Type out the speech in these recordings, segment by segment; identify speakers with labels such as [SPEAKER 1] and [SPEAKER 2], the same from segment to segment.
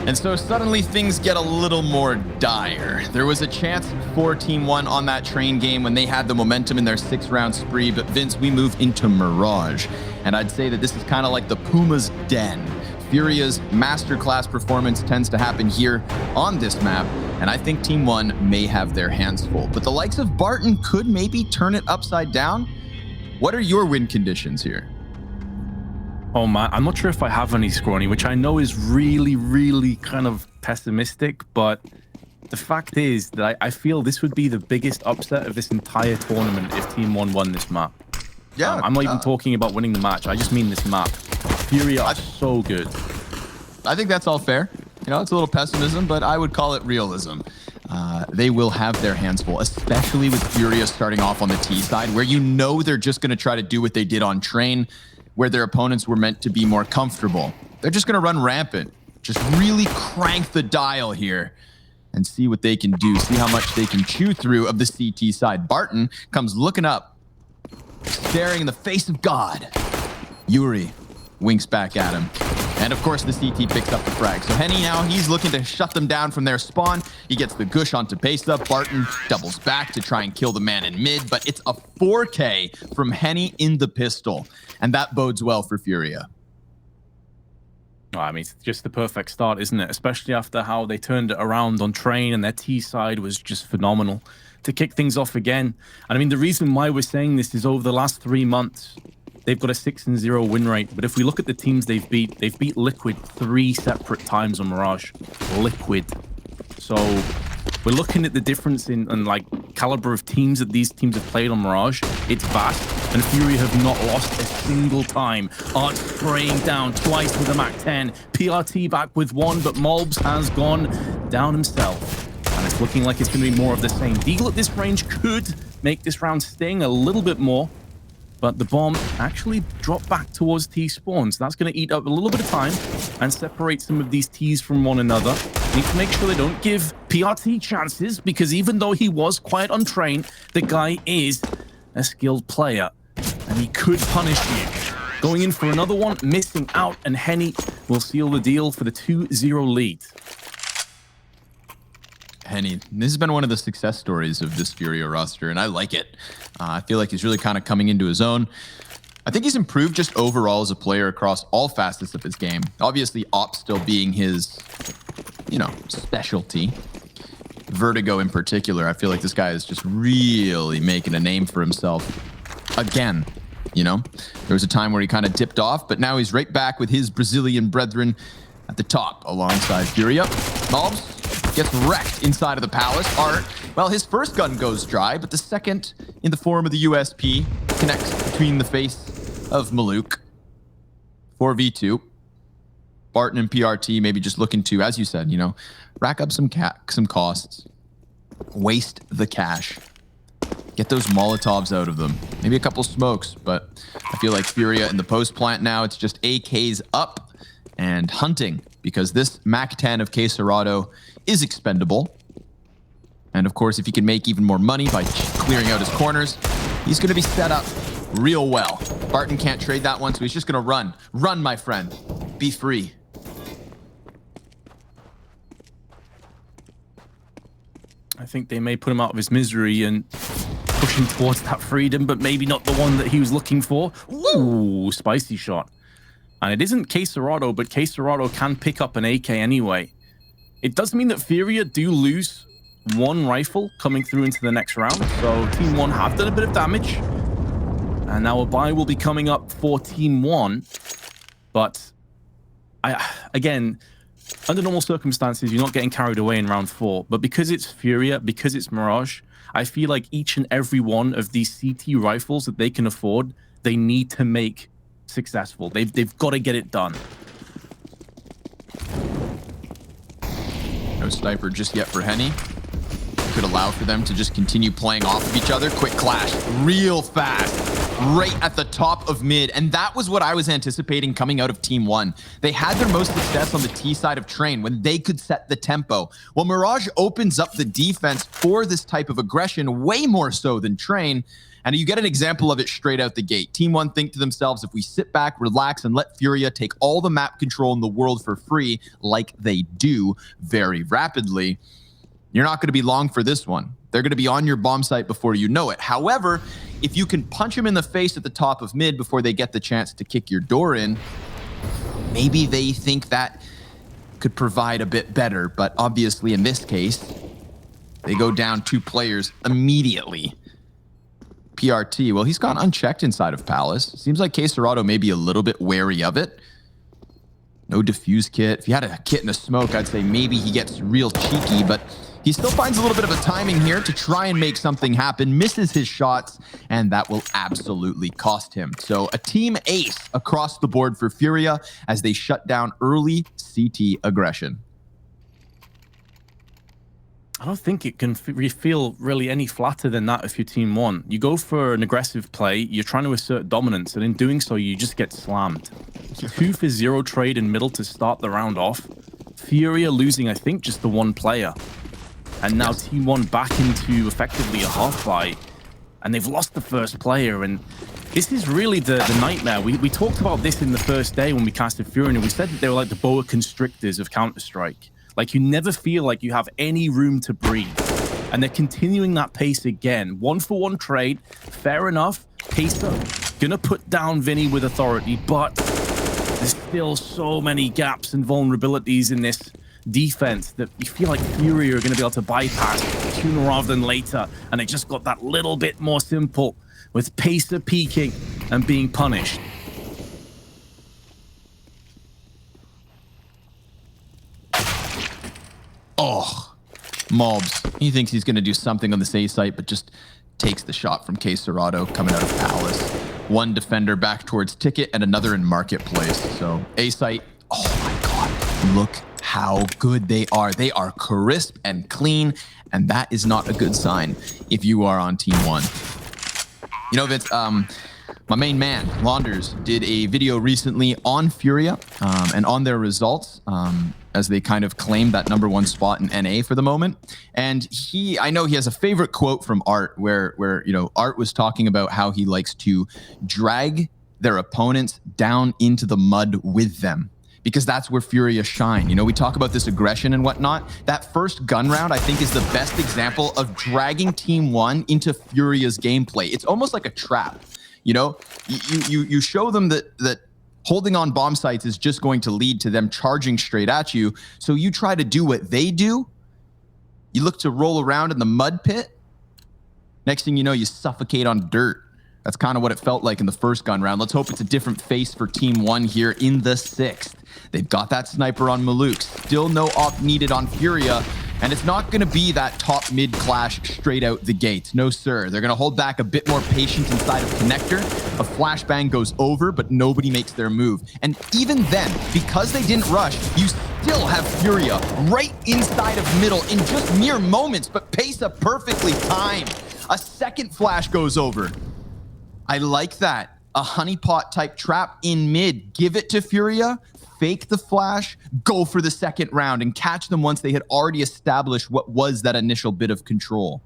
[SPEAKER 1] And so suddenly things get a little more dire. There was a chance for TeamOne on that train game when they had the momentum in their 6-round spree, but Vince, we move into Mirage. And I'd say that this is kind of like the Puma's den. Furia's masterclass performance tends to happen here on this map, and I think TeamOne may have their hands full. But the likes of Barton could maybe turn it upside down. What are your win conditions here?
[SPEAKER 2] Oh man, I'm not sure if I have any scrawny, which I know is really, really kind of pessimistic, but the fact is that I feel this would be the biggest upset of this entire tournament if TeamOne won this map.
[SPEAKER 1] Yeah,
[SPEAKER 2] I'm not even talking about winning the match. I just mean this map. Furia are so good.
[SPEAKER 1] I think that's all fair. You know, it's a little pessimism, but I would call it realism. They will have their hands full, especially with Furia starting off on the T side, where you know they're just going to try to do what they did on Train, where their opponents were meant to be more comfortable. They're just going to run rampant. Just really crank the dial here and see what they can do. See how much they can chew through of the CT side. Barton comes looking up, staring in the face of God. Yuri winks back at him. And of course, the CT picks up the frag. So Henny now, he's looking to shut them down from their spawn. He gets the gush onto Pesa. Barton doubles back to try and kill the man in mid, but it's a 4K from Henny in the pistol. And that bodes well for Furia.
[SPEAKER 2] Oh, I mean, it's just the perfect start, isn't it? Especially after how they turned it around on Train, and their T side was just phenomenal to kick things off again. And I mean, the reason why we're saying this is over the last 3 months, they've got a 6-0 win rate. But if we look at the teams they've beat Liquid 3 separate times on Mirage. Liquid. So we're looking at the difference in like caliber of teams that these teams have played on Mirage. It's vast. And Furia have not lost a single time. Art spraying down twice with a MAC-10. PRT back with 1, but Molbs has gone down himself. And it's looking like it's going to be more of the same. Deagle at this range could make this round sting a little bit more. But the bomb actually dropped back towards T spawn. So that's going to eat up a little bit of time and separate some of these Ts from one another. Need to make sure they don't give PRT chances, because even though he was quite untrained, the guy is a skilled player. And he could punish you. Going in for another one, missing out, and Henny will seal the deal for the 2-0 lead.
[SPEAKER 1] Henny, this has been one of the success stories of this Furia roster, and I like it. I feel like he's really kind of coming into his own. I think he's improved just overall as a player across all facets of his game. Obviously, Op still being his, you know, specialty. Vertigo in particular, I feel like this guy is just really making a name for himself again. You know, there was a time where he kind of dipped off, but now he's right back with his Brazilian brethren at the top alongside Furia. Molbs gets wrecked inside of the palace. Art, well, his first gun goes dry, but the second, in the form of the USP, connects between the face of Maluk. 4v2. Barton and PRT maybe just looking to, as you said, you know, rack up some costs, waste the cash, get those Molotovs out of them, maybe a couple smokes, but I feel like Furia in the post plant now, it's just AKs up and hunting, because this MAC-10 of Quesarado is expendable. And of course, if he can make even more money by clearing out his corners, he's going to be set up real well. Barton can't trade that one, so he's just going to run. Run, my friend. Be free.
[SPEAKER 2] I think they may put him out of his misery and push him towards that freedom, but maybe not the one that he was looking for. Ooh, spicy shot. And it isn't Quesarado, but Quesarado can pick up an AK anyway. It does mean that Furia do lose one rifle coming through into the next round. So TeamOne have done a bit of damage. And now a buy will be coming up for TeamOne. But again, under normal circumstances, you're not getting carried away in round 4. But because it's Furia, because it's Mirage, I feel like each and every one of these CT rifles that they can afford, they need to make successful. They've got to get it done.
[SPEAKER 1] No sniper just yet for Henny. Could allow for them to just continue playing off of each other. Quick clash, real fast. right at the top of mid. And that was what I was anticipating coming out of TeamOne. They had their most success on the T side of Train when they could set the tempo. Well, Mirage opens up the defense for this type of aggression way more so than Train. And you get an example of it straight out the gate. TeamOne think to themselves, if we sit back, relax, and let Furia take all the map control in the world for free, like they do very rapidly, you're not going to be long for this one. They're going to be on your bomb site before you know it. However, if you can punch them in the face at the top of mid before they get the chance to kick your door in, maybe they think that could provide a bit better. But obviously, in this case, they go down 2 players immediately. PRT, well, he's gone unchecked inside of Palace. Seems like Caserado may be a little bit wary of it. No defuse kit. If you had a kit and a smoke, I'd say maybe he gets real cheeky, but he still finds a little bit of a timing here to try and make something happen, misses his shots, and that will absolutely cost him. So a team ace across the board for Furia as they shut down early CT aggression.
[SPEAKER 2] I don't think it can feel really any flatter than that if you're TeamOne. You go for an aggressive play, you're trying to assert dominance, and in doing so, you just get slammed. 2 for 0 trade in middle to start the round off. Furia losing, I think, just the 1 player. And now TeamOne back into effectively a half-buy, and they've lost the first player, and this is really the nightmare. We talked about this in the first day when we casted Furia, and we said that they were like the boa constrictors of Counter-Strike. Like, you never feel like you have any room to breathe. And they're continuing that pace again. 1-for-1 trade, fair enough. Pacer gonna put down Vinny with authority, but there's still so many gaps and vulnerabilities in this defense that you feel like Furia are gonna be able to bypass sooner rather than later. And it just got that little bit more simple with Pacer peaking and being punished.
[SPEAKER 1] Oh, Mobs. He thinks he's going to do something on this A site, but just takes the shot from Caserado coming out of Palace. 1 defender back towards Ticket and another in Marketplace. So A site, oh my God, look how good they are. They are crisp and clean, and that is not a good sign if you are on TeamOne. You know, Vince, my main man, Launders, did a video recently on Furia and on their results as they kind of claimed that #1 spot in NA for the moment. And I know he has a favorite quote from Art where you know, Art was talking about how he likes to drag their opponents down into the mud with them, because that's where Furia shine. You know, we talk about this aggression and whatnot. That first gun round, I think, is the best example of dragging TeamOne into Furia's gameplay. It's almost like a trap. You know, you show them that holding on bomb sites is just going to lead to them charging straight at you. So you try to do what they do. You look to roll around in the mud pit. Next thing you know, you suffocate on dirt. That's kind of what it felt like in the first gun round. Let's hope it's a different face for TeamOne here in the 6th. They've got that sniper on Maluk. Still no op needed on Furia. And it's not going to be that top mid clash straight out the gate. No, sir. They're going to hold back a bit more patience inside of Connector. A flashbang goes over, but nobody makes their move. And even then, because they didn't rush, you still have Furia right inside of middle in just mere moments, but Pesa perfectly timed. A second flash goes over. I like that. A honeypot type trap in mid. Give it to Furia. Fake the flash, go for the second round, and catch them once they had already established what was that initial bit of control.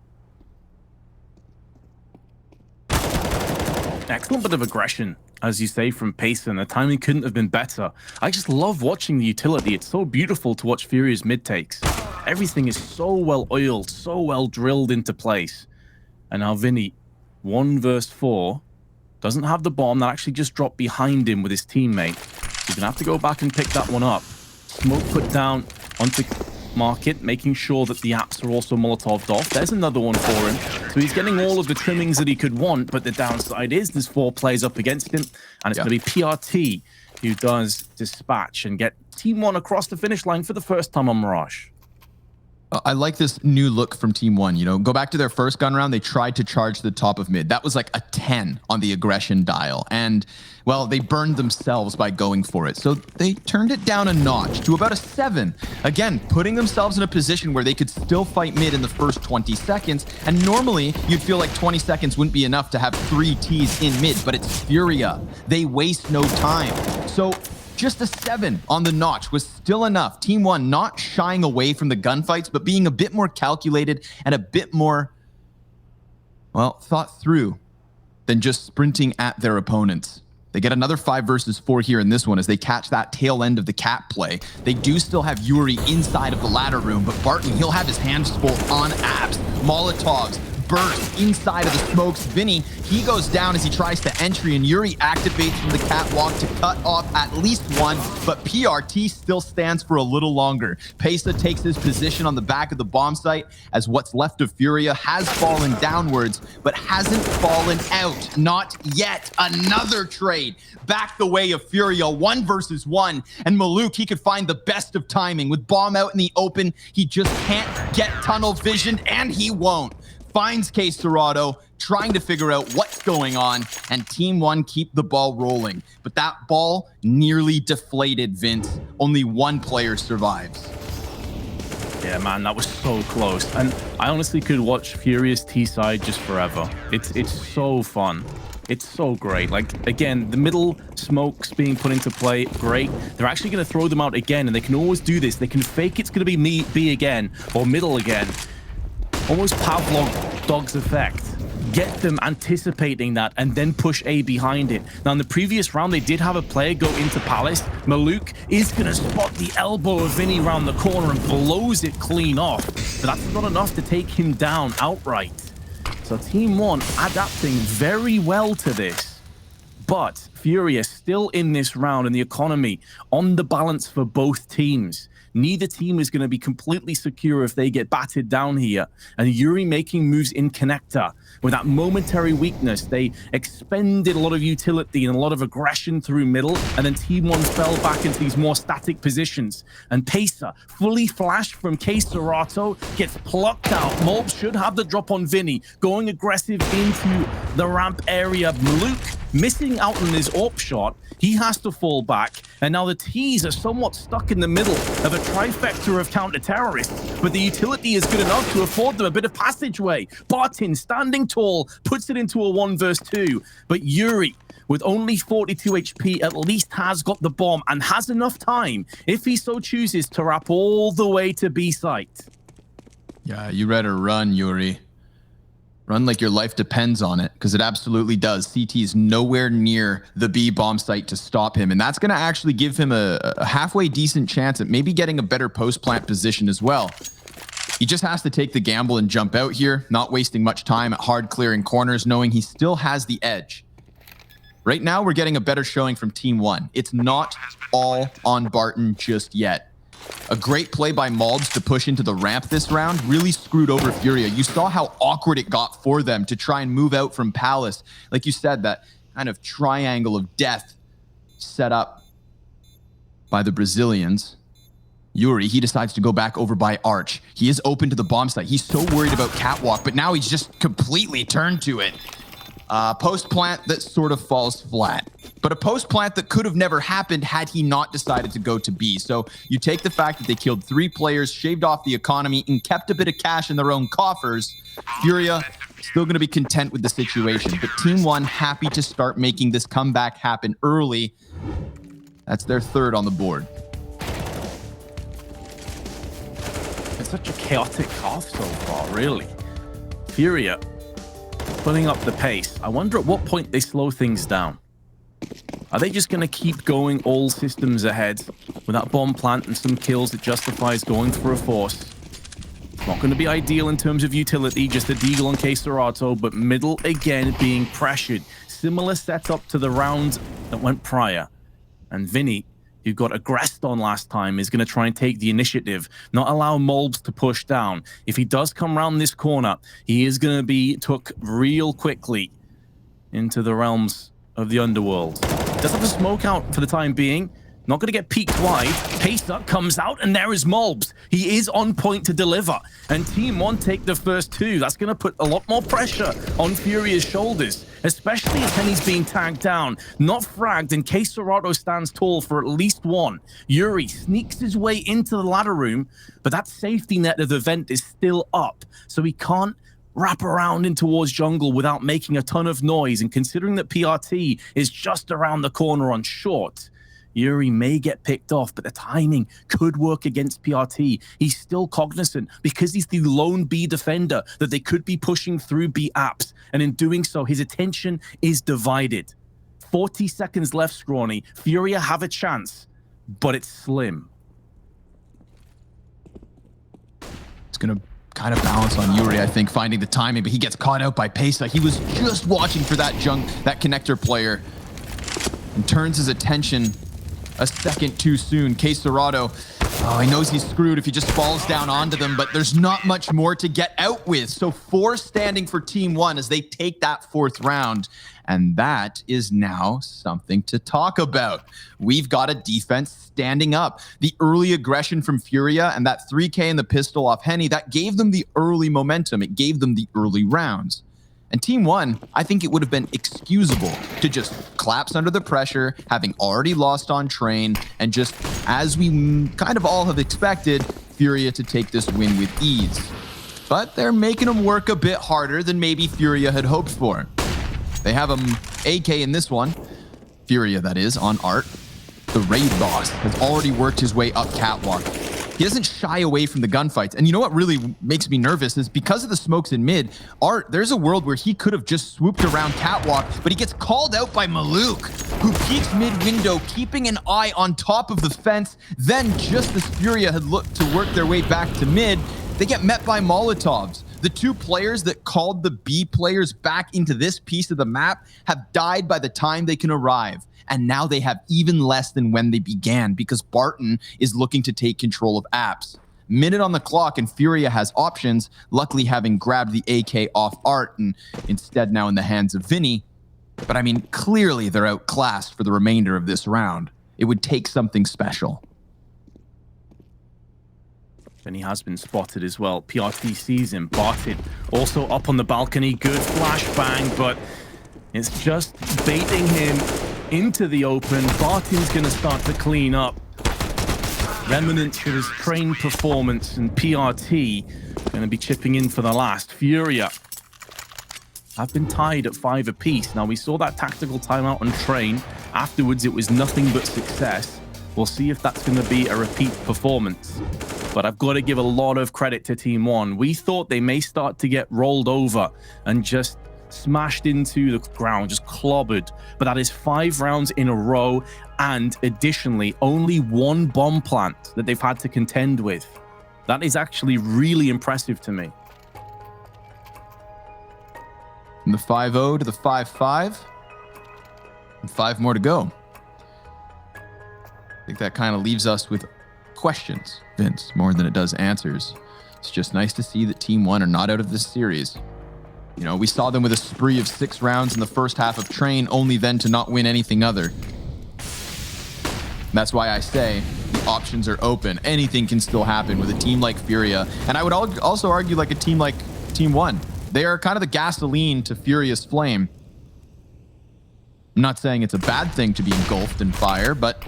[SPEAKER 2] Excellent bit of aggression, as you say, from Payson. The timing couldn't have been better. I just love watching the utility. It's so beautiful to watch Furia's mid takes. Everything is so well oiled, so well drilled into place. And now Vinny, 1 versus 4, doesn't have the bomb. That actually just dropped behind him with his teammate. He's going to have to go back and pick that one up. Smoke put down onto Market, making sure that the apps are also Molotoved off. There's another one for him. So he's getting all of the trimmings that he could want, but the downside is there's 4 players up against him, and it's going to be PRT who does dispatch and get TeamOne across the finish line for the first time on Mirage.
[SPEAKER 1] I like this new look from TeamOne. You know, go back to their first gun round. They tried to charge the top of mid. That was like a 10 on the aggression dial. And, well, they burned themselves by going for it. So they turned it down a notch to about a 7. Again, putting themselves in a position where they could still fight mid in the first 20 seconds. And normally, you'd feel like 20 seconds wouldn't be enough to have 3 Ts in mid. But it's Furia. They waste no time. So just a 7 on the notch was still enough. TeamOne not shying away from the gunfights, but being a bit more calculated and a bit more, well, thought through than just sprinting at their opponents. They get another 5 versus 4 here in this one as they catch that tail end of the cat play. They do still have Yuri inside of the ladder room, but Barton, he'll have his hands full on abs, Molotovs, burst inside of the smokes. Vinny, he goes down as he tries to entry, and Yuri activates from the catwalk to cut off at least one, but PRT still stands for a little longer. Pesa takes his position on the back of the bomb site as what's left of Furia has fallen downwards, but hasn't fallen out. Not yet. Another trade back the way of Furia, 1 versus 1, and Maluk, he could find the best of timing. With bomb out in the open, he just can't get tunnel vision, and he won't. Finds K Serato, trying to figure out what's going on, and TeamOne keep the ball rolling. But that ball nearly deflated, Vince. Only 1 player survives.
[SPEAKER 2] Yeah, man, that was so close. And I honestly could watch Furious T-side just forever. It's so fun. It's so great. Like, again, the middle smokes being put into play, great. They're actually going to throw them out again, and they can always do this. They can fake it's going to be B again, or middle again. Almost Pavlov dog's effect. Get them anticipating that and then push A behind it. Now, in the previous round, they did have a player go into Palace. Maluk is going to spot the elbow of Vinny around the corner and blows it clean off. But that's not enough to take him down outright. So TeamOne adapting very well to this. But Furia still in this round, and the economy on the balance for both teams. Neither team is going to be completely secure if they get batted down here. And Yuri making moves in connector. With that momentary weakness, they expended a lot of utility and a lot of aggression through middle, and then TeamOne fell back into these more static positions. And Pesa, fully flashed from K Serato, gets plucked out. Molb should have the drop on Vinny, going aggressive into the ramp area. Maluk missing out on his AWP shot. He has to fall back, and now the T's are somewhat stuck in the middle of a trifecta of counter-terrorists, but the utility is good enough to afford them a bit of passageway. Bartin, standing tall, puts it into a 1 versus 2, but Yuri, with only 42 HP, at least has got the bomb and has enough time, if he so chooses, to wrap all the way to B site.
[SPEAKER 1] Yeah, you better run, Yuri. Run like your life depends on it, because it absolutely does. CT is nowhere near the B bomb site to stop him, and that's going to actually give him a halfway decent chance at maybe getting a better post-plant position as well. He just has to take the gamble and jump out here, not wasting much time at hard clearing corners, knowing he still has the edge. Right now, we're getting a better showing from TeamOne. It's not all on Barton just yet. A great play by Malbs to push into the ramp this round really screwed over Furia. You saw how awkward it got for them to try and move out from Palace. Like you said, that kind of triangle of death set up by the Brazilians. Yuri, he decides to go back over by Arch. He is open to the bomb site. He's so worried about Catwalk, but now he's just completely turned to it. Post plant that sort of falls flat, but a post plant that could have never happened had he not decided to go to B. So you take the fact that they killed 3 players, shaved off the economy, and kept a bit of cash in their own coffers. Furia still going to be content with the situation, but TeamOne happy to start making this comeback happen early. That's their 3rd on the board.
[SPEAKER 2] It's such a chaotic half so far, really. Furia putting up the pace. I wonder at what point they slow things down. Are they just going to keep going all systems ahead with that bomb plant and some kills that justifies going for a force? It's not going to be ideal in terms of utility, just a deagle on K Serato, but middle again being pressured. Similar setup to the round that went prior. And Vinny, who got aggressed on last time, is going to try and take the initiative, not allow Molbs to push down. If he does come around this corner, he is going to be took real quickly into the realms of the underworld. Does have a smoke out for the time being. Not going to get peeked wide. Pace up comes out, and there is Molbs. He is on point to deliver. And TeamOne take the first two. That's going to put a lot more pressure on Furia's shoulders, especially as Henny's being tagged down, not fragged, and K Serato stands tall for at least one. Yuri sneaks his way into the ladder room, but that safety net of the vent is still up, so he can't wrap around in towards jungle without making a ton of noise. And considering that PRT is just around the corner on short, Yuri may get picked off, but the timing could work against PRT. He's still cognizant because he's the lone B defender that they could be pushing through B apps. And in doing so, his attention is divided. 40 seconds left, Scrawny. Furia have a chance, but it's slim.
[SPEAKER 1] It's going to kind of balance on Yuri, I think, finding the timing, but he gets caught out by Pesa. He was just watching for that connector player and turns his attention a second too soon. K Serato, oh, he knows he's screwed if he just falls down onto them, but there's not much more to get out with. So 4 standing for TeamOne as they take that 4th round. And that is now something to talk about. We've got a defense standing up. The early aggression from Furia and that 3K and the pistol off Henny, that gave them the early momentum. It gave them the early rounds. And TeamOne, I think it would have been excusable to just collapse under the pressure, having already lost on train, and just, as we kind of all have expected, Furia to take this win with ease. But they're making them work a bit harder than maybe Furia had hoped for. They have AK in this one, Furia that is, on Art. The raid boss has already worked his way up catwalk. He doesn't shy away from the gunfights. And you know what really makes me nervous is because of the smokes in mid, Art, there's a world where he could have just swooped around catwalk, but he gets called out by Maluk, who peeks mid-window, keeping an eye on top of the fence. Then just as Furia had looked to work their way back to mid, they get met by Molotovs. The 2 players that called the B players back into this piece of the map have died by the time they can arrive. And now they have even less than when they began because Barton is looking to take control of apps. Minute on the clock and Furia has options, luckily having grabbed the AK off Art and instead now in the hands of Vinny. But I mean, clearly they're outclassed for the remainder of this round. It would take something special.
[SPEAKER 2] Vinny has been spotted as well. PRT sees him. Barton also up on the balcony. Good flashbang, but it's just baiting him into the open. Barton's going to start to clean up. Remnants of his train performance, and PRT going to be chipping in for the last. Furia have been tied at 5 apiece. Now, we saw that tactical timeout on train. Afterwards, it was nothing but success. We'll see if that's going to be a repeat performance. But I've got to give a lot of credit to TeamOne. We thought they may start to get rolled over and just smashed into the ground, just clobbered. But that is 5 rounds in a row, and additionally, only 1 bomb plant that they've had to contend with. That is actually really impressive to me.
[SPEAKER 1] From the 5-0 to the 5-5, and 5 more to go. I think that kind of leaves us with questions, Vince, more than it does answers. It's just nice to see that TeamOne are not out of this series. You know, we saw them with a spree of 6 rounds in the first half of Train, only then to not win anything other. That's why I say the options are open. Anything can still happen with a team like Furia. And I would also argue like a team like TeamOne. They are kind of the gasoline to Furia's flame. I'm not saying it's a bad thing to be engulfed in fire, but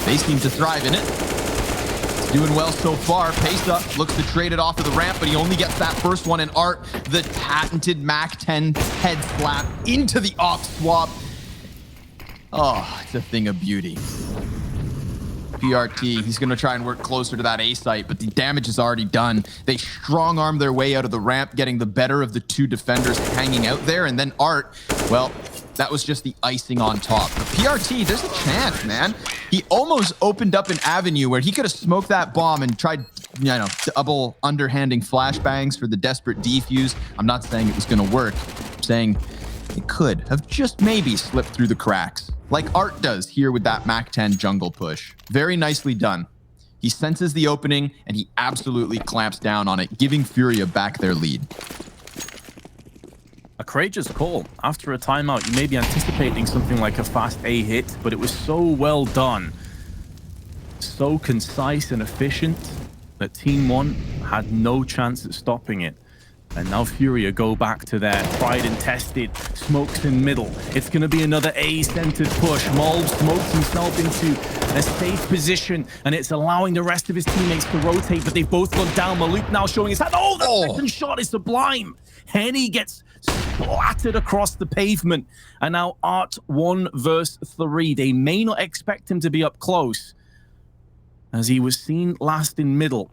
[SPEAKER 1] they seem to thrive in it. Doing well so far. Pace up, looks to trade it off of the ramp, but he only gets that first one in Art. The patented Mac 10 head slap into the off swap. Oh, it's a thing of beauty. PRT, he's going to try and work closer to that A site, but the damage is already done. They strong arm their way out of the ramp, getting the better of the 2 defenders hanging out there, and then Art, well, that was just the icing on top. But PRT, there's a chance, man. He almost opened up an avenue where he could have smoked that bomb and tried, you know, double underhanding flashbangs for the desperate defuse. I'm not saying it was going to work. I'm saying it could have just maybe slipped through the cracks, like Art does here with that Mac 10 jungle push. Very nicely done. He senses the opening, and he absolutely clamps down on it, giving Furia back their lead.
[SPEAKER 2] A courageous call. After a timeout, you may be anticipating something like a fast A hit, but it was so well done so concise and efficient that TeamOne had no chance at stopping it. And now Furia go back to their tried and tested smokes in middle. It's going to be another A-centered push. Molb smokes himself into a safe position, and it's allowing the rest of his teammates to rotate, but they've both gone down. Malouk now showing his hand. Oh, the second shot is sublime. Henny gets splattered across the pavement. And now Art 1 versus 3. They may not expect him to be up close, as he was seen last in middle.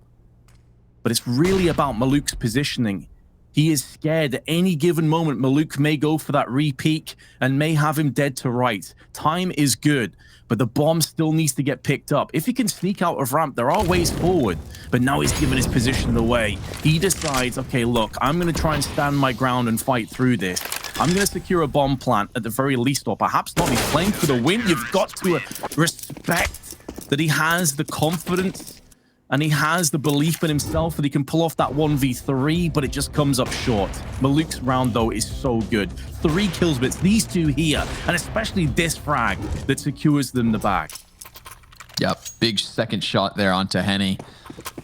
[SPEAKER 2] But it's really about Malouk's positioning. He is scared at any given moment. Malouk may go for that re-peek and may have him dead to right. Time is good, but the bomb still needs to get picked up. If he can sneak out of ramp, there are ways forward, but now he's given his position away. He decides, okay, look, I'm going to try and stand my ground and fight through this. I'm going to secure a bomb plant at the very least, or perhaps not. He's playing for the win. You've got to respect that he has the confidence and he has the belief in himself that he can pull off that 1v3, but it just comes up short. Malouk's round, though, is so good. 3 kills, but it's these two here, and especially this frag that secures them the back.
[SPEAKER 1] Yep, big second shot there onto Henny.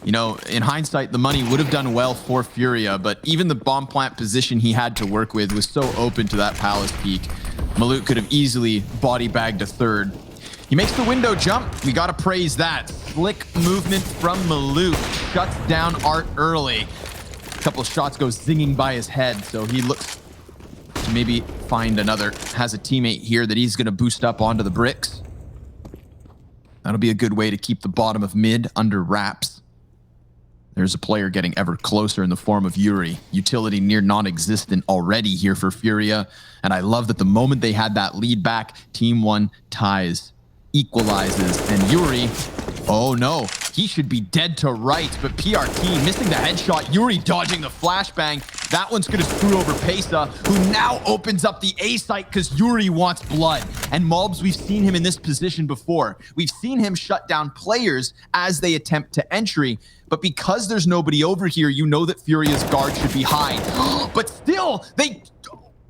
[SPEAKER 1] You know, in hindsight, the money would have done well for Furia, but even the bomb plant position he had to work with was so open to that Palace peak. Malouk could have easily body bagged a third. He makes the window jump. We gotta praise that. Slick movement from Malouk. Shuts down Art early. A couple of shots go zinging by his head, so he looks to maybe find another. Has a teammate here that he's gonna boost up onto the bricks. That'll be a good way to keep the bottom of mid under wraps. There's a player getting ever closer in the form of Yuri. Utility near non-existent already here for Furia. And I love that the moment they had that lead back, TeamOne ties, equalizes, and Yuri, oh no, he should be dead to right, but PRT missing the headshot. Yuri dodging the flashbang. That one's gonna screw over Pesa, who now opens up the A site because Yuri wants blood. And Mobs, we've seen him in this position before. We've seen him shut down players as they attempt to entry, but because there's nobody over here, you know that Furia's guard should be high. But still,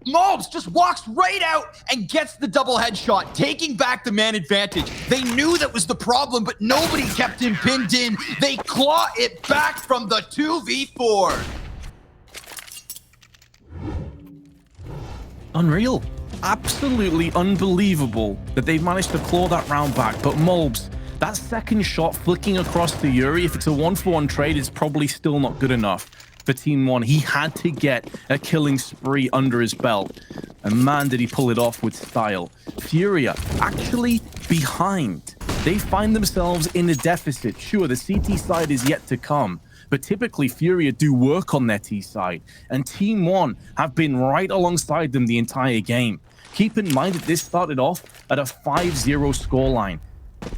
[SPEAKER 1] Mobs just walks right out and gets the double headshot, taking back the man advantage. They knew that was the problem, but nobody kept him pinned in. They claw it back from the 2v4.
[SPEAKER 2] Unreal. Absolutely unbelievable that they've managed to claw that round back. But Mobs, that second shot flicking across to Yuri, if it's a 1-for-1 trade, it's probably still not good enough for TeamOne. He had to get a killing spree under his belt. And man, did he pull it off with style. Furia actually behind. They find themselves in a deficit. Sure, the CT side is yet to come, but typically Furia do work on their T side, and TeamOne have been right alongside them the entire game. Keep in mind that this started off at a 5-0 scoreline.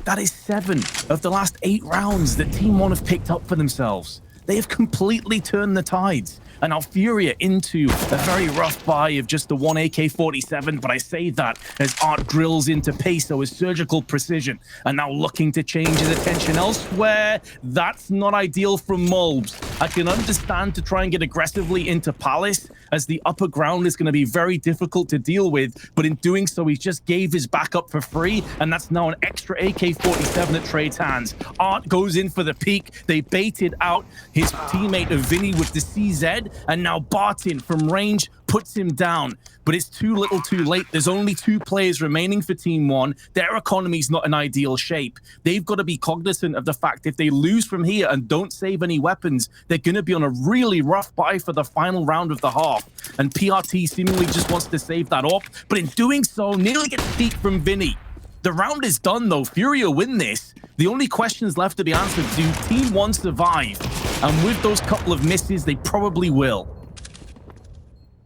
[SPEAKER 2] That is 7 of the last 8 rounds that TeamOne have picked up for themselves. They have completely turned the tides. And now Furia into a very rough buy of just the 1 AK-47, but I say that as Art drills into Peso with surgical precision, and now looking to change his attention elsewhere. That's not ideal from Molbs. I can understand to try and get aggressively into Palace, as the upper ground is going to be very difficult to deal with, but in doing so, he just gave his backup for free, and that's now an extra AK-47 that trades hands. Art goes in for the peak. They baited out his teammate of Vinny with the CZ, and now Barton from range puts him down, but it's too little too late. There's only 2 players remaining for TeamOne. Their economy's not in ideal shape. They've got to be cognizant of the fact if they lose from here and don't save any weapons, they're going to be on a really rough buy for the final round of the half. And PRT seemingly just wants to save that up, but in doing so, nearly gets peeked from Vinny. The round is done though. Furia win this. The only questions left to be answered, do TeamOne survive? And with those couple of misses, they probably will.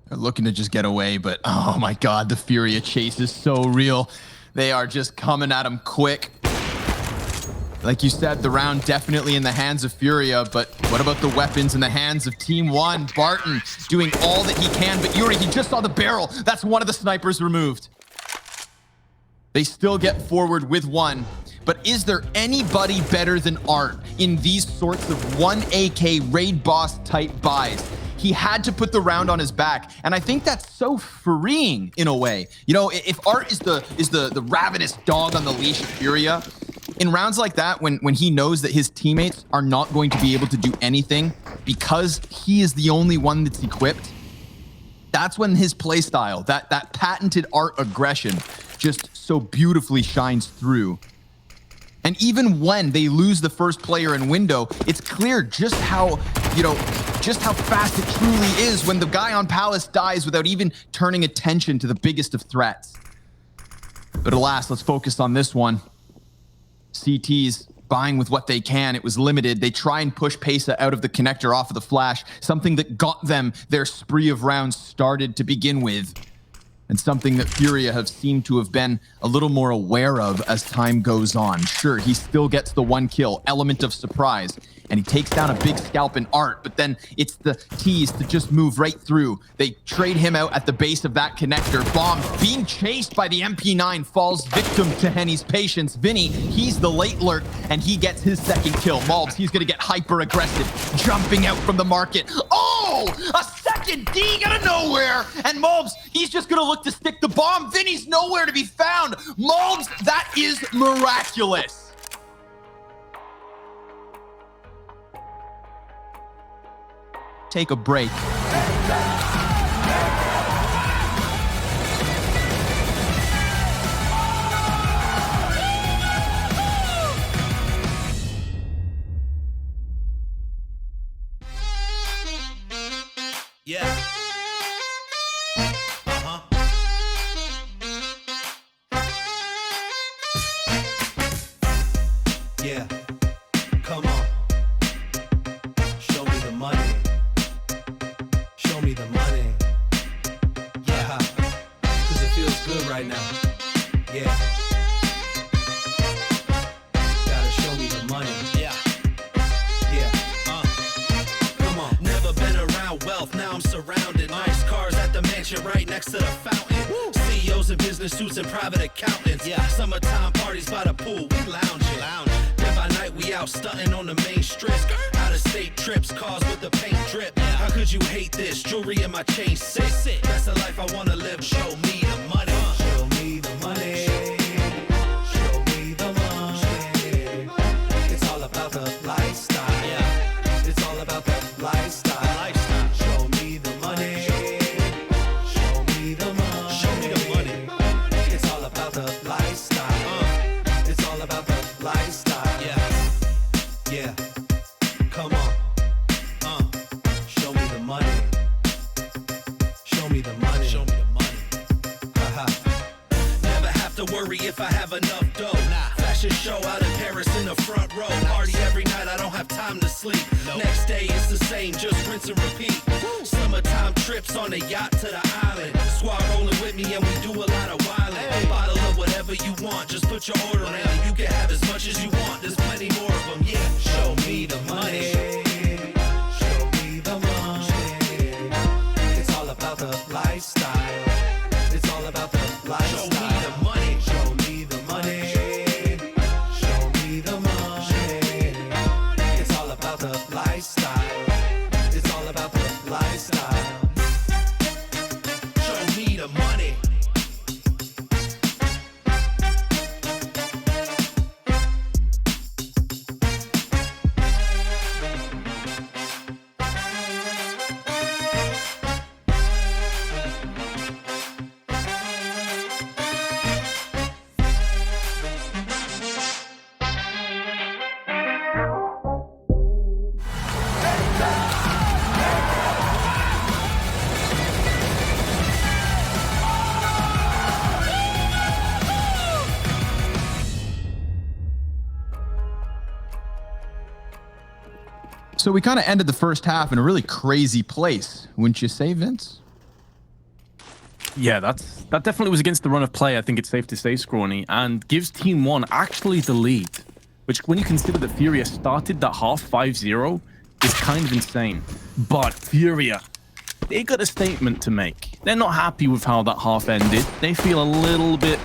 [SPEAKER 1] They're looking to just get away, but oh my god, the Furia chase is so real. They are just coming at him quick. Like you said, the round definitely in the hands of Furia, but what about the weapons in the hands of TeamOne? Barton doing all that he can, but Yuri, he just saw the barrel. That's one of the snipers removed. They still get forward with 1. But is there anybody better than Art in these sorts of 1 AK raid boss type buys? He had to put the round on his back, and I think that's so freeing in a way. You know, if Art is the ravenous dog on the leash of Furia, in rounds like that, when he knows that his teammates are not going to be able to do anything because he is the only one that's equipped, that's when his playstyle, that patented art aggression, just so beautifully shines through. And even when they lose the first player in window, it's clear just how, just how fast it truly is when the guy on Palace dies without even turning attention to the biggest of threats. But alas, let's focus on this one. CT's buying with what they can. It was limited. They try and push Pesa out of the connector off of the flash, something that got them their spree of rounds started to begin with. And something that Furia have seemed to have been a little more aware of as time goes on. Sure, he still gets the 1 kill, element of surprise, and he takes down a big scalp in Art, but then it's the T's to just move right through. They trade him out at the base of that connector. Bomb being chased by the MP9 falls victim to Henny's patience. Vinny, he's the late lurk, and he gets his second kill. Malbs, he's gonna get hyper aggressive, jumping out from the market. Oh, a second D out of nowhere, and Malbs, he's just gonna look to stick the bomb. Vinny's nowhere to be found. Malbs, that is miraculous. Take a break.
[SPEAKER 3] Yeah. Yeah. Come on. Show me the money. Show me the money. Yeah. 'Cause it feels good right now. Yeah. Gotta show me the money. Yeah. Yeah. Come on. Never been around wealth, now I'm surrounded. Nice cars at the mansion right next to the fountain. CEOs in business suits and private accountants. Yeah. Summertime parties by the pool, we lounging. Then by night we out stunting on the main strip. Out of state trips, cars with the paint drip. How could you hate this? Jewelry in my chain sit. That's the life I wanna live. Show me the money. Show me the money. Show me the money. It's all about the lifestyle. Yeah. It's all about the lifestyle. Show me the money. Show me the money. Show me the money. It's all about the lifestyle. It's all about the lifestyle. Yeah. Yeah. Come on. Show me the money. Show me the money. Show me the money. Haha. Never have to worry if I have enough dough. Fashion show out in Paris in the front row. Party every night, I don't have time to sleep. Next day it's the same, just rinse and repeat. Summertime trips on the yacht to the island. Squad rolling with me and we do a lot of wildin'. Bottle of whatever you want, just put your order in. You can have as much as you want, there's plenty more of them. Yeah, show me the money. Show me the money. It's all about the lifestyle. It's all about the lifestyle. Show me the money. Show me the money. Show me the money. It's all about the lifestyle. It's all about the lifestyle. Show me the money.
[SPEAKER 1] So we kind of ended the first half in a really crazy place, wouldn't you say, Vince?
[SPEAKER 2] Yeah, that definitely was against the run of play, I think it's safe to say, Scrawny, and gives TeamOne actually the lead, which when you consider that Furia started that half 5-0 is kind of insane. But Furia, they got a statement to make. They're not happy with how that half ended. They feel a little bit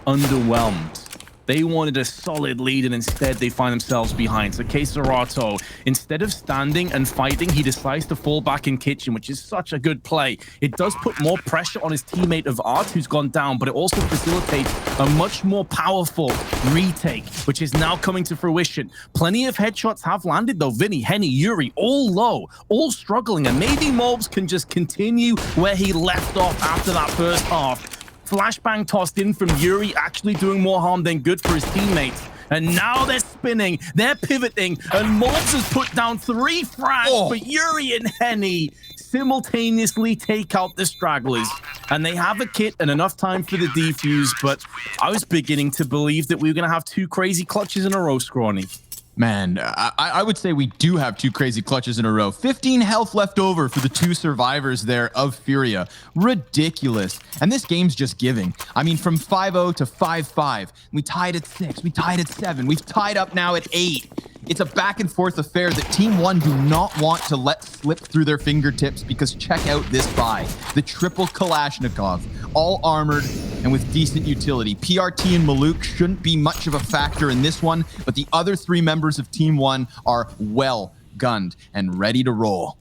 [SPEAKER 2] underwhelmed. They wanted a solid lead, and instead they find themselves behind. So Keserato, instead of standing and fighting, he decides to fall back in kitchen, which is such a good play. It does put more pressure on his teammate of Art, who's gone down, but it also facilitates a much more powerful retake, which is now coming to fruition. Plenty of headshots have landed, though. Vinny, Henny, Yuri, all low, all struggling, and maybe Mobs can just continue where he left off after that first half. Flashbang tossed in from Yuri, actually doing more harm than good for his teammates. And now they're spinning, they're pivoting, and Mobs has put down 3 frags, but Yuri and Henny simultaneously take out the stragglers. And they have a kit and enough time for the defuse, but I was beginning to believe that we were going to have 2 crazy clutches in a row, Scrawny.
[SPEAKER 1] Man, I would say we do have 2 crazy clutches in a row. 15 health left over for the 2 survivors there of Furia. Ridiculous. And this game's just giving. I mean, from 5-0 to 5-5. We tied at 6. We tied at 7. We've tied up now at 8. It's a back and forth affair that TeamOne do not want to let slip through their fingertips, because check out this buy. The triple Kalashnikov, all armored and with decent utility. PRT and Maluk shouldn't be much of a factor in this one, but the other 3 members of TeamOne are well gunned and ready to roll.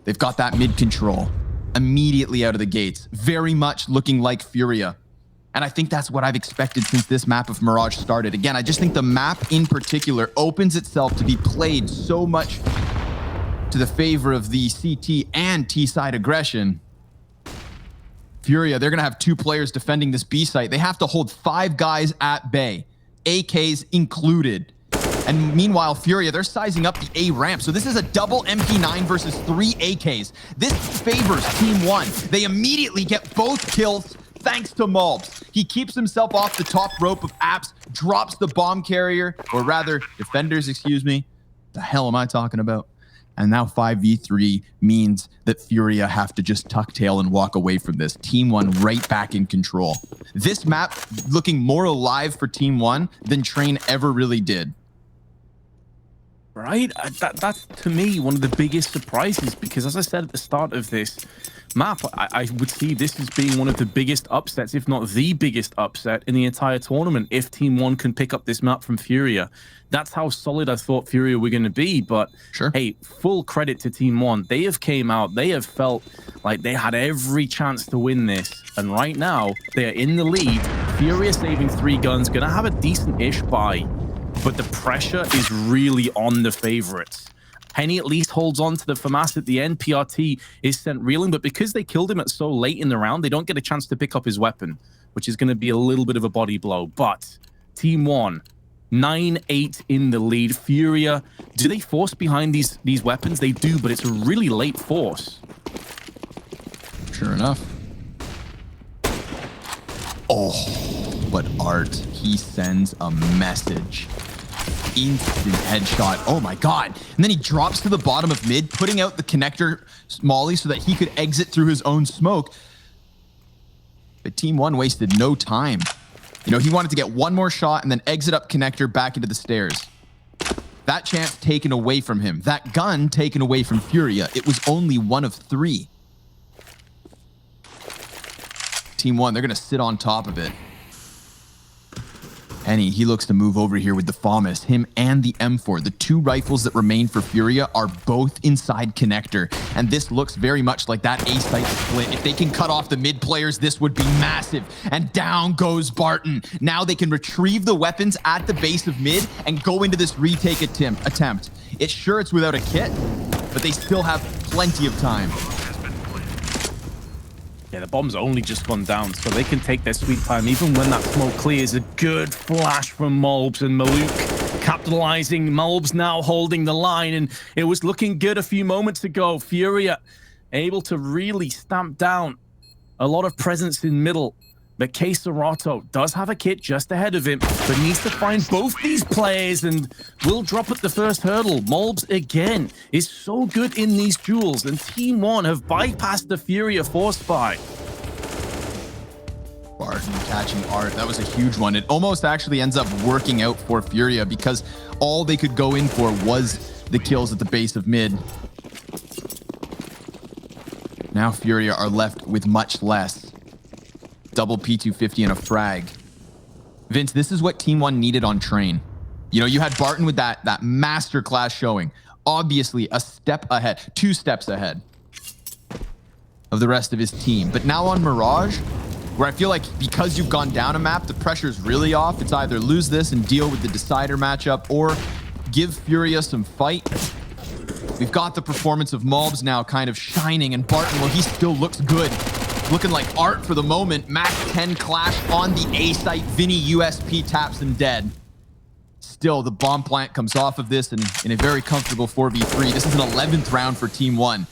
[SPEAKER 1] They've got that mid control immediately out of the gates, very much looking like Furia. And I think that's what I've expected since this map of Mirage started. Again, I just think the map in particular opens itself to be played so much to the favor of the CT and T side aggression. Furia, they're going to have 2 players defending this B site. They have to hold 5 guys at bay, AKs included. And meanwhile, Furia, they're sizing up the A ramp. So this is a double MP9 versus 3 AKs. This favors TeamOne. They immediately get both kills thanks to Mulbs. He keeps himself off the top rope of Apps, drops the bomb carrier, or rather, defenders, excuse me. The hell am I talking about? And now 5v3 means that Furia have to just tuck tail and walk away from this. TeamOne right back in control. This map looking more alive for TeamOne than Train ever really did.
[SPEAKER 2] Right? That's, to me, one of the biggest surprises, because as I said at the start of this map, I would see this as being one of the biggest upsets, if not the biggest upset in the entire tournament, if TeamOne can pick up this map from Furia. That's how solid I thought Furia were going to be, but
[SPEAKER 1] sure.
[SPEAKER 2] Hey, full credit to TeamOne. They have came out, they have felt like they had every chance to win this, and right now, they are in the lead. Furia saving 3 guns, going to have a decent-ish buy, but the pressure is really on the favorites. Henny at least holds on to the FAMAS at the end. PRT is sent reeling, but because they killed him at so late in the round, they don't get a chance to pick up his weapon, which is going to be a little bit of a body blow. But TeamOne, 9-8 in the lead. Furia, do they force behind these weapons? They do, but it's a really late force.
[SPEAKER 1] Sure enough. Oh, but Art, he sends a message. Instant headshot. Oh my god. And then he drops to the bottom of mid, putting out the connector molly so that he could exit through his own smoke. But TeamOne wasted no time. You know, he wanted to get one more shot and then exit up connector back into the stairs. That chance taken away from him. That gun taken away from Furia. It was only 1 of 3. TeamOne, they're going to sit on top of it. Henny, he looks to move over here with the FAMAS. Him and the M4, the 2 rifles that remain for Furia, are both inside connector. And this looks very much like that A site split. If they can cut off the mid players, this would be massive. And down goes Barton. Now they can retrieve the weapons at the base of mid and go into this retake attempt. It's sure it's without a kit, but they still have plenty of time.
[SPEAKER 2] Yeah, the bomb's only just gone down, so they can take their sweet time even when that smoke clears. A good flash from Mulbs, and Maluk capitalizing. Mulbs now holding the line, and it was looking good a few moments ago. Furia able to really stamp down a lot of presence in middle. But Keserato does have a kit just ahead of him, but needs to find both these players and will drop at the first hurdle. Mulbs, again, is so good in these duels, and TeamOne have bypassed the Furia force buy.
[SPEAKER 1] Barton catching Art. That was a huge one. It almost actually ends up working out for Furia because all they could go in for was the kills at the base of mid. Now Furia are left with much less. Double P250 and a frag. Vince, this is what TeamOne needed on train. You know, you had Barton with that masterclass showing. Obviously, a step ahead, 2 steps ahead of the rest of his team. But now on Mirage, where I feel like because you've gone down a map, the pressure's really off. It's either lose this and deal with the decider matchup or give Furia some fight. We've got the performance of Malbs now kind of shining, and Barton, well, he still looks good. Looking like art for the moment. Mac 10 clash on the A site. Vinny USP taps and dead. Still, the bomb plant comes off of this and in a very comfortable 4v3. This is an 11th round for TeamOne.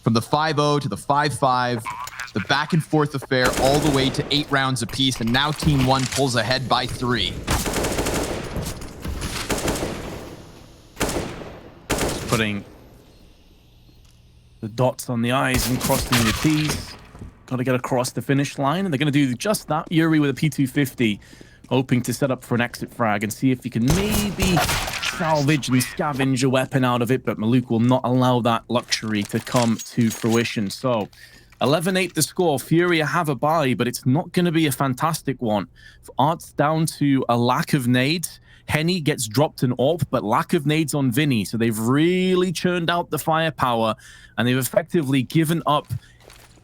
[SPEAKER 1] From the 5-0 to the 5-5, the back and forth affair all the way to 8 rounds apiece, and now TeamOne pulls ahead by 3.
[SPEAKER 2] Putting the dots on the I's and crossing the T's. Got to get across the finish line, and they're going to do just that. Yuri with a P250, hoping to set up for an exit frag and see if he can maybe salvage and scavenge a weapon out of it, but Maluk will not allow that luxury to come to fruition. So 11-8 the score. Furia have a bye, but it's not going to be a fantastic one. Art's down to a lack of nades. Henny gets dropped an AWP, but lack of nades on Vinny. So they've really churned out the firepower, and they've effectively given up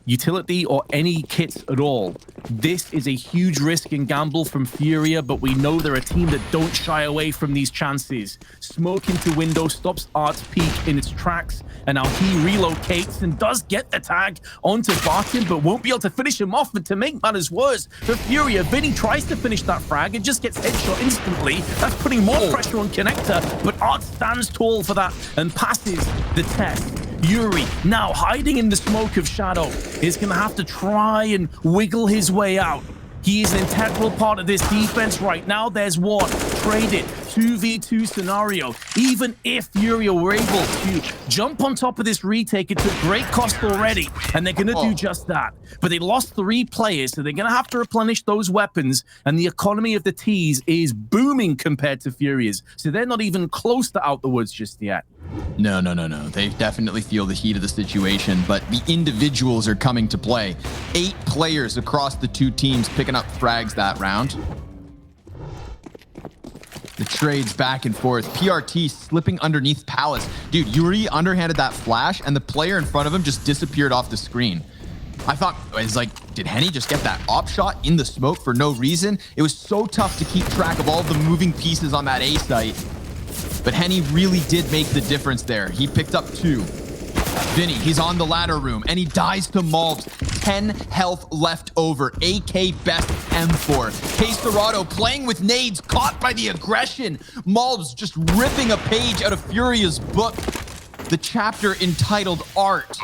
[SPEAKER 2] utility or any kits at all. This is a huge risk and gamble from Furia, but we know they're a team that don't shy away from these chances. Smoke into window stops Art's peak in its tracks, and now he relocates and does get the tag onto Barton, but won't be able to finish him off. And to make matters worse, for Furia, Vinny tries to finish that frag and just gets headshot instantly. That's putting more pressure on Connector, but Art stands tall for that and passes the test. Yuri, now hiding in the smoke of Shadow, is going to have to try and wiggle his way out. He is an integral part of this defense right now. There's one. Trade it. 2v2 scenario. Even if Furia were able to jump on top of this retake, it took great cost already, and they're going to do just that. But they lost 3 players, so they're going to have to replenish those weapons, and the economy of the T's is booming compared to Furia's, so they're not even close to out the woods just yet.
[SPEAKER 1] No. They definitely feel the heat of the situation, but the individuals are coming to play. 8 players across the 2 teams picking up frags that round. The trades back and forth. PRT slipping underneath Palace. Dude, Yuri underhanded that flash, and the player in front of him just disappeared off the screen. I thought, it's like, did Henny just get that op shot in the smoke for no reason? It was so tough to keep track of all the moving pieces on that A site. But Henny really did make the difference there. He picked up 2. Vinny, he's on the ladder room, and he dies to Malbs. 10 health left over. AK best M4. K-Serrato playing with nades, caught by the aggression. Malbs just ripping a page out of Furia's book. The chapter entitled Art.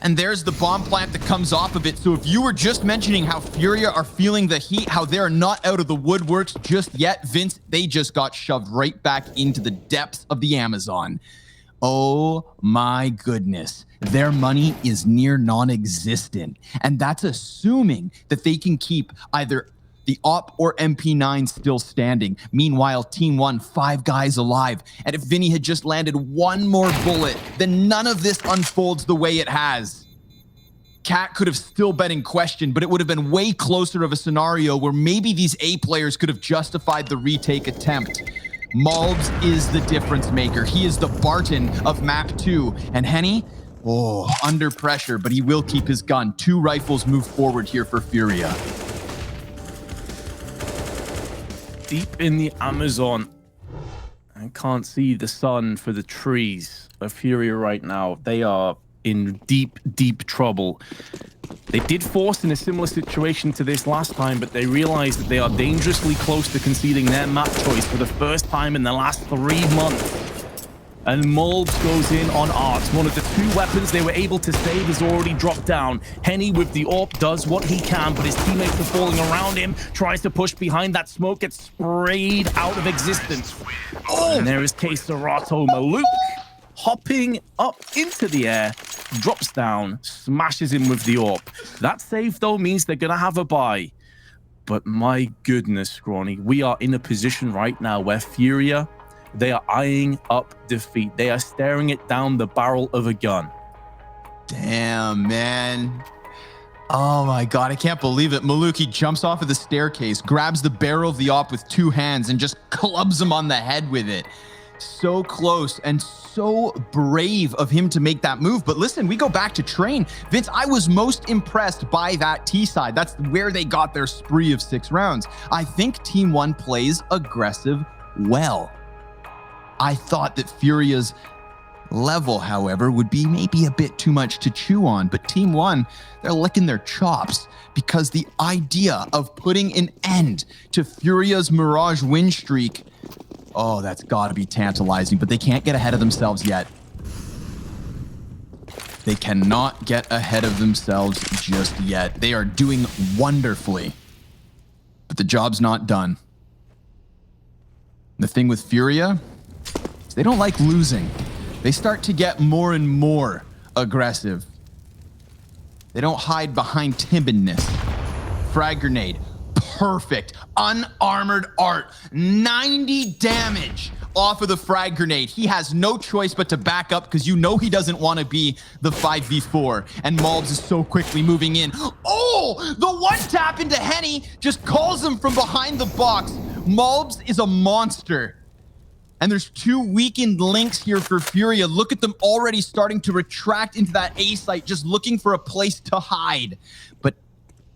[SPEAKER 1] And there's the bomb plant that comes off of it. So if you were just mentioning how Furia are feeling the heat, how they're not out of the woodworks just yet, Vince, they just got shoved right back into the depths of the Amazon. Oh my goodness. Their money is near non-existent. And that's assuming that they can keep either the op or MP9 still standing. Meanwhile, TeamOne, 5 guys alive. And if Vinny had just landed 1 more bullet, then none of this unfolds the way it has. Cat could have still been in question, but it would have been way closer of a scenario where maybe these A players could have justified the retake attempt. Malbs is the difference maker. He is the Barton of map 2. And Henny, under pressure, but he will keep his gun. 2 rifles move forward here for Furia.
[SPEAKER 2] Deep in the Amazon, I can't see the sun for the trees of Furia right now. They are in deep trouble. They did force in a similar situation to this last time, but they realized that they are dangerously close to conceding their map choice for the first time in the last 3 months. And Malbs goes in on Art. One of the 2 weapons they were able to save is already dropped down. Henny with the AWP does what he can, but his teammates are falling around him, tries to push behind that smoke, gets sprayed out of existence. And there is K-Serrato. Maluk hopping up into the air, drops down, smashes him with the AWP. That save, though, means they're going to have a bye. But my goodness, Scrawny, we are in a position right now where Furia, they are eyeing up defeat. They are staring it down the barrel of a gun.
[SPEAKER 1] Damn, man. Oh my God, I can't believe it. Maluki jumps off of the staircase, grabs the barrel of the op with 2 hands and just clubs him on the head with it. So close and so brave of him to make that move. But listen, we go back to train. Vince, I was most impressed by that T side. That's where they got their spree of 6 rounds. I think TeamOne plays aggressive well. I thought that Furia's level, however, would be maybe a bit too much to chew on, but TeamOne, they're licking their chops because the idea of putting an end to Furia's Mirage win streak, oh, that's gotta be tantalizing, but they can't get ahead of themselves yet. They cannot get ahead of themselves just yet. They are doing wonderfully, but the job's not done. The thing with Furia is they don't like losing. They start to get more and more aggressive. They don't hide behind timidness. Frag grenade, perfect. Unarmored Art, 90 damage off of the frag grenade. He has no choice but to back up because you know he doesn't want to be the 5v4. And Malbs is so quickly moving in. Oh, the 1-tap into Henny just calls him from behind the box. Malbs is a monster. And there's 2 weakened links here for Furia. Look at them already starting to retract into that A site, just looking for a place to hide. But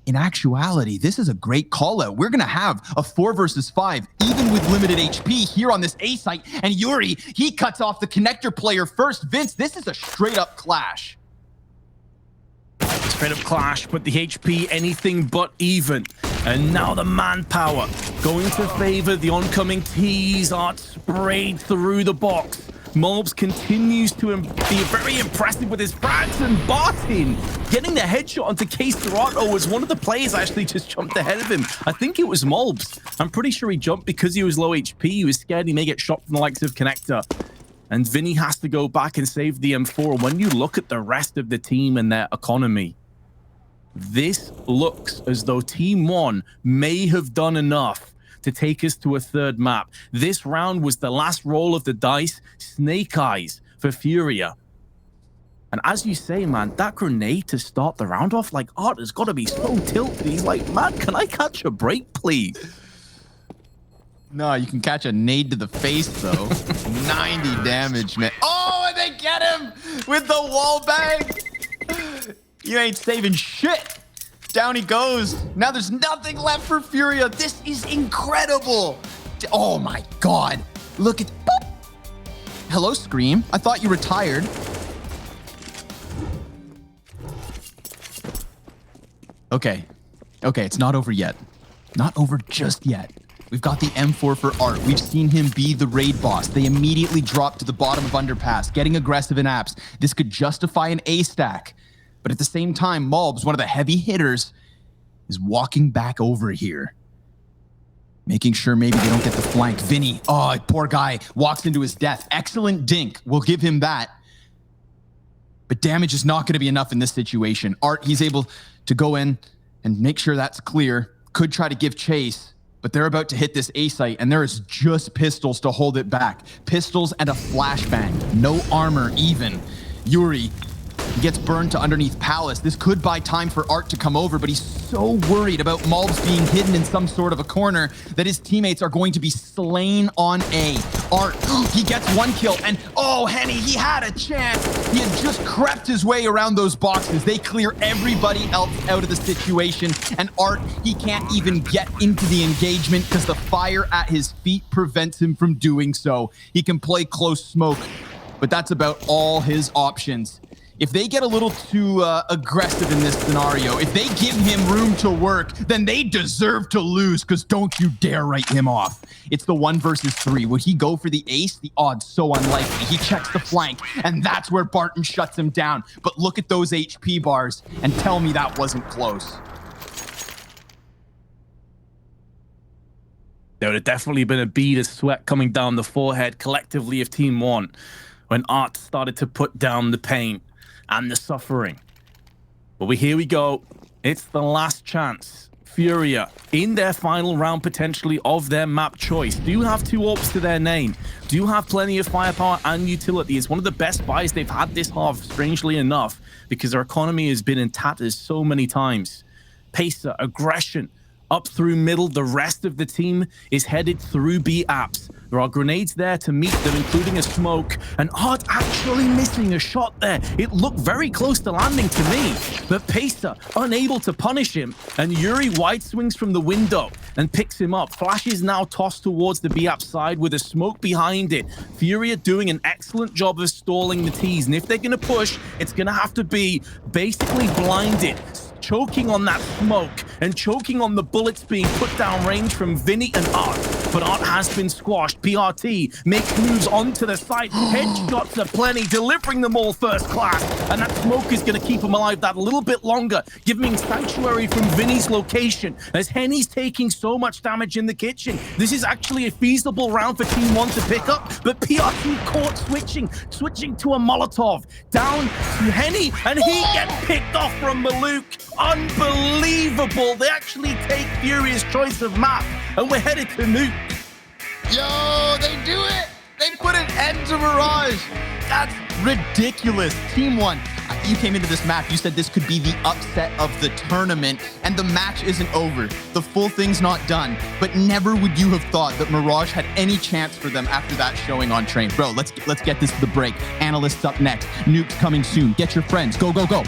[SPEAKER 1] in actuality, this is a great call out. We're going to have a 4 versus 5, even with limited HP here on this A site. And Yuri, he cuts off the connector player first. Vince, this is a straight up clash.
[SPEAKER 2] Straight up clash, but the HP anything but even. And now the manpower going to favor the oncoming T's. Art sprayed through the box. Malbs continues to be very impressive with his frags, and Bartin getting the headshot onto Case Dorado as one of the players actually just jumped ahead of him. I think it was Malbs. I'm pretty sure he jumped because he was low HP. He was scared he may get shot from the likes of Connector. And Vinny has to go back and save the M4. When you look at the rest of the team and their economy, this looks as though TeamOne may have done enough to take us to a 3rd map. This round was the last roll of the dice. Snake Eyes for Furia. And as you say, man, that grenade to start the round off, like, Art has got to be so tilted. He's like, man, can I catch a break, please?
[SPEAKER 1] No, you can catch a nade to the face, though. 90 damage, man. Oh, and they get him with the wall bag. You ain't saving shit. Down he goes. Now there's nothing left for Furia. This is incredible. Oh my God. Look at... Boop. Hello, Scream. I thought you retired. Okay. Okay, it's not over yet. Not over just yet. We've got the M4 for Art. We've seen him be the raid boss. They immediately drop to the bottom of Underpass, getting aggressive in apps. This could justify an A stack. But at the same time, Malbs, one of the heavy hitters, is walking back over here. Making sure maybe they don't get the flank. Vinny, oh, poor guy, walks into his death. Excellent dink, we'll give him that. But damage is not going to be enough in this situation. Art, he's able to go in and make sure that's clear. Could try to give chase, but they're about to hit this A site, and there is just pistols to hold it back. Pistols and a flashbang. No armor even. Yuri, he gets burned to underneath Palace. This could buy time for Art to come over, but he's so worried about Malbs being hidden in some sort of a corner that his teammates are going to be slain on A. Art, he gets 1 kill, and oh, Henny, he had a chance. He had just crept his way around those boxes. They clear everybody else out of the situation, and Art, he can't even get into the engagement because the fire at his feet prevents him from doing so. He can play close smoke, but that's about all his options. If they get a little too aggressive in this scenario, if they give him room to work, then they deserve to lose, because don't you dare write him off. It's the 1 versus 3. Would he go for the ace? The odds so unlikely. He checks the flank, and that's where Barton shuts him down. But look at those HP bars, and tell me that wasn't close.
[SPEAKER 2] There would have definitely been a bead of sweat coming down the forehead collectively of TeamOne when Art started to put down the pain and the suffering. But here we go. It's the last chance Furia in their final round potentially of their map choice do have 2 AWPs to their name, do have plenty of firepower and utility. It's one of the best buys they've had this half, strangely enough, because their economy has been in tatters so many times. Pacer, aggression, up through middle. The rest of the team is headed through B apps. There are grenades there to meet them, including a smoke, and Art actually missing a shot there. It looked very close to landing to me, but Pacer unable to punish him, and Yuri wide swings from the window and picks him up. Flash is now tossed towards the B app side with a smoke behind it. Furia doing an excellent job of stalling the T's, and if they're gonna push, it's gonna have to be basically blinded, choking on that smoke and choking on the bullets being put down range from Vinny and Art. But Art has been squashed. PRT makes moves onto the site. Headshots are plenty, delivering them all first class. And that smoke is going to keep him alive that little bit longer, giving sanctuary from Vinny's location. As Henny's taking so much damage in the kitchen, this is actually a feasible round for TeamOne to pick up. But PRT caught switching to a Molotov. Down to Henny, and he gets picked off from Maluk. Unbelievable. They actually take Furia's choice of map, and we're headed to Nuke.
[SPEAKER 1] Yo, they do it! They put an end to Mirage! That's ridiculous. TeamOne, you came into this match, you said this could be the upset of the tournament, and the match isn't over. The full thing's not done, but never would you have thought that Mirage had any chance for them after that showing on Train. Bro, let's get this to the break. Analysts up next. Nuke's coming soon. Get your friends. Go, go, go.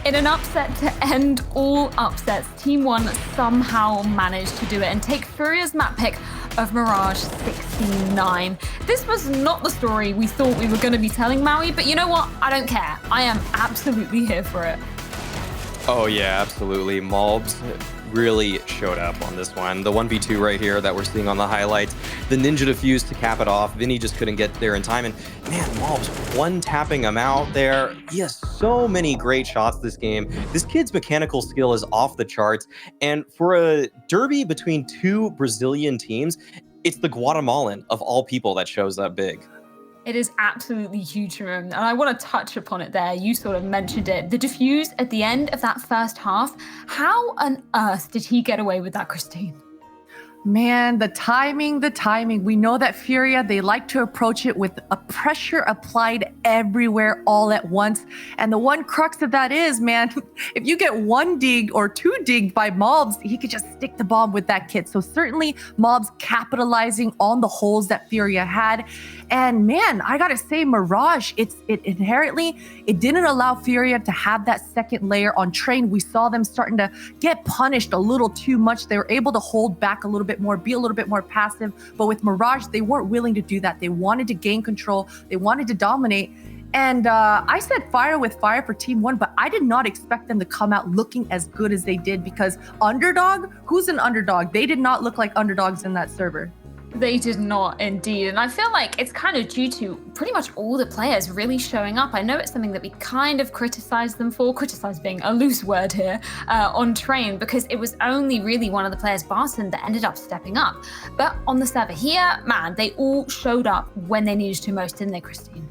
[SPEAKER 4] In an upset to end all upsets, TeamOne somehow managed to do it and take Furia's map pick of Mirage 69. This was not the story we thought we were going to be telling Maui, but you know what? I don't care. I am absolutely here for it.
[SPEAKER 5] Oh yeah, absolutely. Mobs really showed up on this one. The 1v2 right here that we're seeing on the highlights, the ninja defuse to cap it off. Vinny just couldn't get there in time, and man, Mobs one tapping him out there. He has so many great shots this game. This kid's mechanical skill is off the charts, and for a derby between 2 Brazilian teams, it's the Guatemalan of all people that shows up big.
[SPEAKER 4] It is absolutely huge for him, and I want to touch upon it there. You sort of mentioned it. The defuse at the end of that first half, how on earth did he get away with that, Christine?
[SPEAKER 6] Man, the timing. We know that Furia, they like to approach it with a pressure applied everywhere all at once. And the one crux of that is, man, if you get 1 digged or 2 digged by Mobs, he could just stick the bomb with that kit. So certainly Mobs capitalizing on the holes that Furia had. And man, I gotta say, Mirage, it inherently, it didn't allow Furia to have that second layer on Train. We saw them starting to get punished a little too much. They were able to hold back a little bit more, be a little bit more passive. But with Mirage, they weren't willing to do that. They wanted to gain control. They wanted to dominate. And I said fire with fire for TeamOne, but I did not expect them to come out looking as good as they did, because underdog, who's an underdog? They did not look like underdogs in that server.
[SPEAKER 4] They did not, indeed. And I feel like it's kind of due to pretty much all the players really showing up. I know it's something that we kind of criticized them for, criticize being a loose word here, on Train, because it was only really one of the players, Barton, that ended up stepping up. But on the server here, man, they all showed up when they needed to most, didn't they, Christine?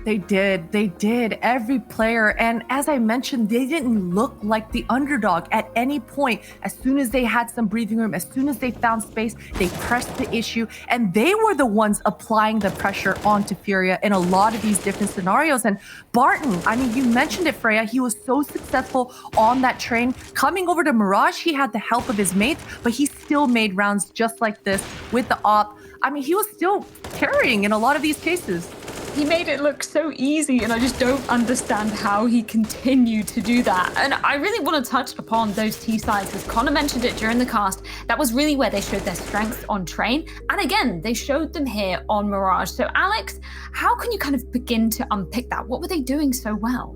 [SPEAKER 6] They did, every player. And as I mentioned, they didn't look like the underdog at any point. As soon as they had some breathing room, as soon as they found space, they pressed the issue, and they were the ones applying the pressure onto Furia in a lot of these different scenarios. And Barton, I mean, you mentioned it, Freya, he was so successful on that Train. Coming over to Mirage, he had the help of his mates, but he still made rounds just like this with the op. I mean, he was still carrying in a lot of these cases.
[SPEAKER 4] He made it look so easy, and I just don't understand how he continued to do that. And I really want to touch upon those T sides, as Connor mentioned it during the cast. That was really where they showed their strengths on Train. And again, they showed them here on Mirage. So Alex, how can you kind of begin to unpick that? What were they doing so well?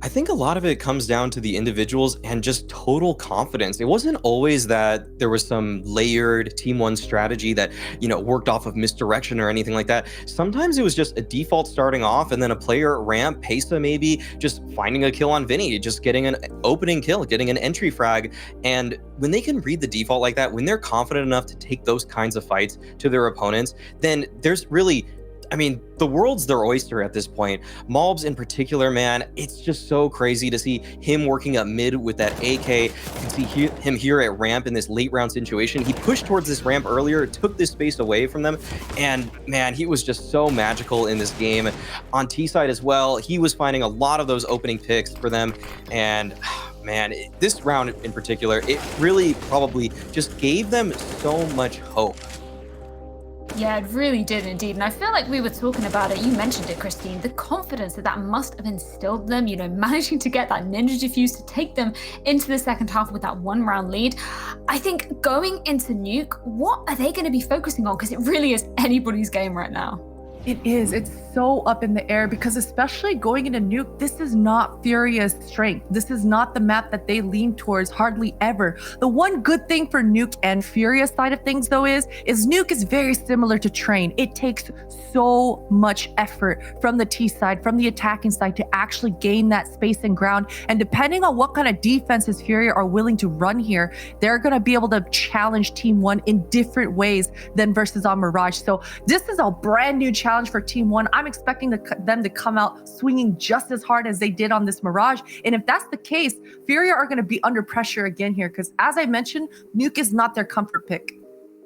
[SPEAKER 5] I think a lot of it comes down to the individuals and just total confidence. It wasn't always that there was some layered TeamOne strategy that, worked off of misdirection or anything like that. Sometimes it was just a default starting off and then a player at ramp, Pesa maybe, just finding a kill on Vinny, just getting an opening kill, getting an entry frag. And when they can read the default like that, when they're confident enough to take those kinds of fights to their opponents, then there's really, the world's their oyster at this point. Malbs in particular, man, it's just so crazy to see him working up mid with that AK. You can see him here at ramp in this late round situation. He pushed towards this ramp earlier, took this space away from them, and man, he was just so magical in this game. On T side as well, he was finding a lot of those opening picks for them, and man, this round in particular, it really probably just gave them so much hope.
[SPEAKER 4] Yeah, it really did indeed. And I feel like we were talking about it. You mentioned it, Christine, the confidence that must have instilled them, managing to get that ninja defuse to take them into the second half with that 1-round lead. I think going into Nuke, what are they going to be focusing on? Because it really is anybody's game right now.
[SPEAKER 6] It is. It's so up in the air because especially going into Nuke, this is not Furia's strength. This is not the map that they lean towards hardly ever. The one good thing for Nuke and Furia's side of things though is Nuke is very similar to Train. It takes so much effort from the T side, from the attacking side to actually gain that space and ground. And depending on what kind of defenses Furia are willing to run here, they're going to be able to challenge TeamOne in different ways than versus on Mirage. So this is a brand new challenge for TeamOne. I'm expecting them to come out swinging just as hard as they did on this Mirage. And if that's the case, Furia are going to be under pressure again here because, as I mentioned, Nuke is not their comfort pick.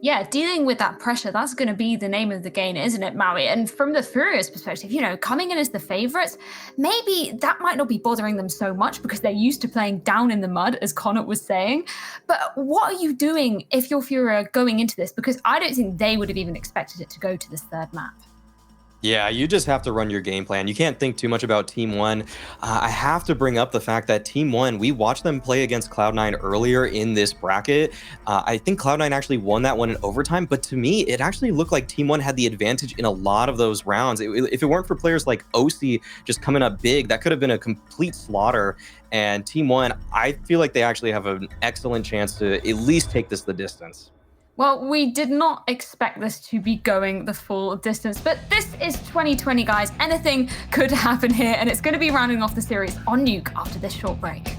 [SPEAKER 4] Yeah, dealing with that pressure, that's going to be the name of the game, isn't it, Maui? And from the Furia's perspective, coming in as the favorites, maybe that might not be bothering them so much because they're used to playing down in the mud, as Connor was saying. But what are you doing if you're Furia going into this? Because I don't think they would have even expected it to go to this third map.
[SPEAKER 5] Yeah, you just have to run your game plan. You can't think too much about TeamOne. I have to bring up the fact that TeamOne, we watched them play against Cloud9 earlier in this bracket. I think Cloud9 actually won that one in overtime, but to me, it actually looked like TeamOne had the advantage in a lot of those rounds. If it weren't for players like OC just coming up big, that could have been a complete slaughter. And TeamOne, I feel like they actually have an excellent chance to at least take this the distance.
[SPEAKER 4] Well, we did not expect this to be going the full distance, but this is 2020, guys. Anything could happen here, and it's going to be rounding off the series on Nuke after this short break.